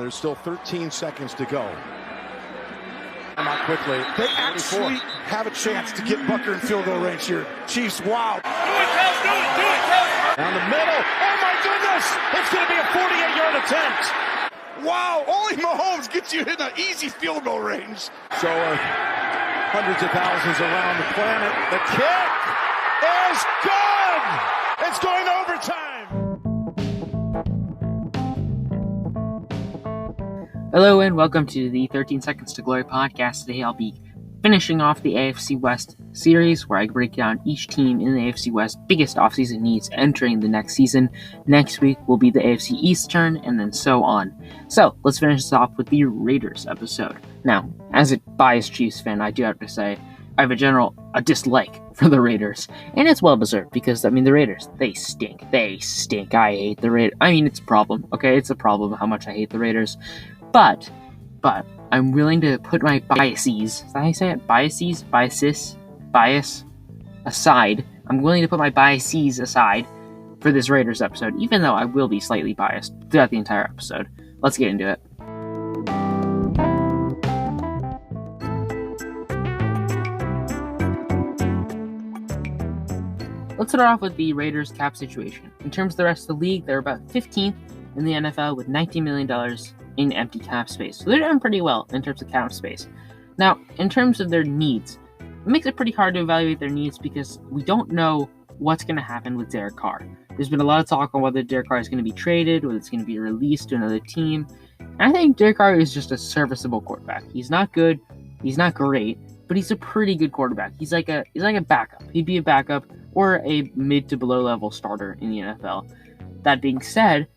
There's still 13 seconds to go. Come out quickly. They actually have a chance to get Bucker in field goal range here. Chiefs, wow. Do it, Coach. Down the middle. Oh, my goodness. It's going to be a 48-yard attempt. Wow. Only Mahomes gets you in an easy field goal range. So hundreds of thousands around the planet. The kick is good. It's going to overtime. Hello and welcome to the 13 Seconds to Glory podcast. Today I'll be finishing off the AFC West series where I break down each team in the AFC West biggest offseason needs entering the next season. Next week will be the AFC East turn and then so on. So let's finish this off with the Raiders episode. Now, as a biased Chiefs fan, I do have to say I have a dislike for the Raiders, and it's well deserved because the Raiders, they stink. I hate the Raiders. it's a problem. Okay, it's a problem how much I hate the Raiders. But I'm willing to put my biases, is that how you say it? Bias aside. I'm willing to put my biases aside for this Raiders episode, even though I will be slightly biased throughout the entire episode. Let's get into it. Let's start off with the Raiders cap situation. In terms of the rest of the league, they're about 15th in the NFL with $19 million in empty cap space. So they're doing pretty well in terms of cap space. Now, in terms of their needs, it makes it pretty hard to evaluate their needs because we don't know what's going to happen with Derek Carr. There's been a lot of talk on whether Derek Carr is going to be traded, whether it's going to be released to another team. And I think Derek Carr is just a serviceable quarterback. He's not good, he's not great, but he's a pretty good quarterback. He's like a backup. He'd be a backup or a mid to below level starter in the NFL. That being said,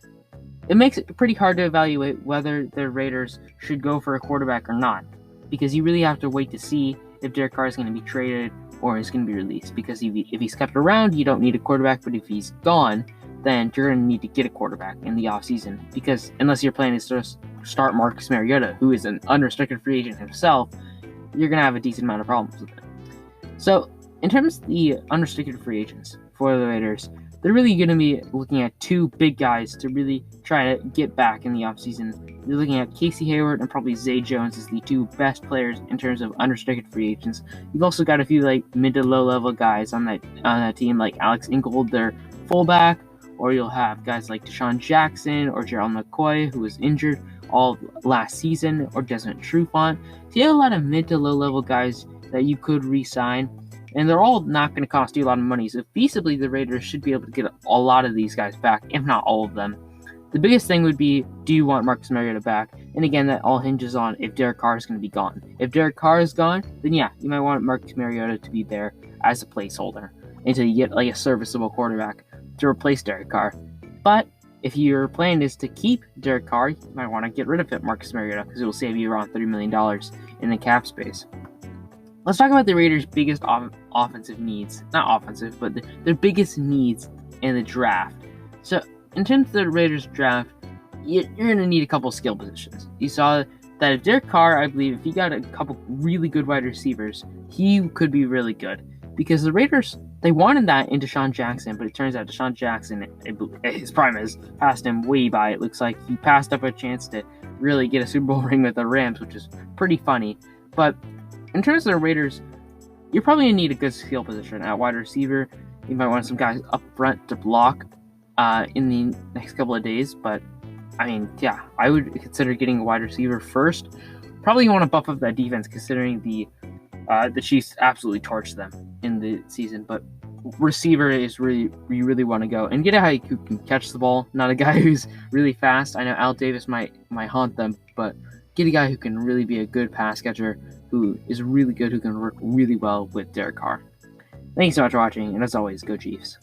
it makes it pretty hard to evaluate whether the Raiders should go for a quarterback or not, because you really have to wait to see if Derek Carr is going to be traded or is going to be released. Because if he's kept around, you don't need a quarterback, but if he's gone, then you're going to need to get a quarterback in the offseason, because unless your plan is to start Marcus Mariota, who is an unrestricted free agent himself, you're going to have a decent amount of problems with it. So, in terms of the unrestricted free agents for the Raiders, they're really going to be looking at two big guys to really try to get back in the offseason. You're looking at Casey Hayward and probably Zay Jones as the two best players in terms of unrestricted free agents. You've also got a few mid to low level guys on that team, like Alex Ingold, their fullback, or you'll have guys like Deshaun Jackson or Gerald McCoy, who was injured all last season, or Desmond Trufant. So you have a lot of mid to low level guys that you could re-sign. And they're all not going to cost you a lot of money. So feasibly, the Raiders should be able to get a lot of these guys back, if not all of them. The biggest thing would be, do you want Marcus Mariota back? And again, that all hinges on if Derek Carr is going to be gone. If Derek Carr is gone, then yeah, you might want Marcus Mariota to be there as a placeholder until you get a serviceable quarterback to replace Derek Carr. But if your plan is to keep Derek Carr, you might want to get rid of Marcus Mariota because it will save you around $30 million in the cap space. Let's talk about the Raiders' biggest offensive needs. Not offensive, but their biggest needs in the draft. So, in terms of the Raiders' draft, you're going to need a couple skill positions. You saw that if Derek Carr, I believe, if he got a couple really good wide receivers, he could be really good. Because the Raiders, they wanted that in Deshaun Jackson, but it turns out Deshaun Jackson, his prime has passed him way by. It looks like he passed up a chance to really get a Super Bowl ring with the Rams, which is pretty funny. But in terms of the Raiders, you're probably going to need a good skill position at wide receiver. You might want some guys up front to block in the next couple of days. But, I would consider getting a wide receiver first. Probably you want to buff up that defense considering the Chiefs absolutely torched them in the season. But receiver is really where you really want to go. And get a guy who can catch the ball, not a guy who's really fast. I know Al Davis might haunt them, but get a guy who can really be a good pass catcher, who is really good, who can work really well with Derek Carr. Thanks so much for watching, and as always, go Chiefs.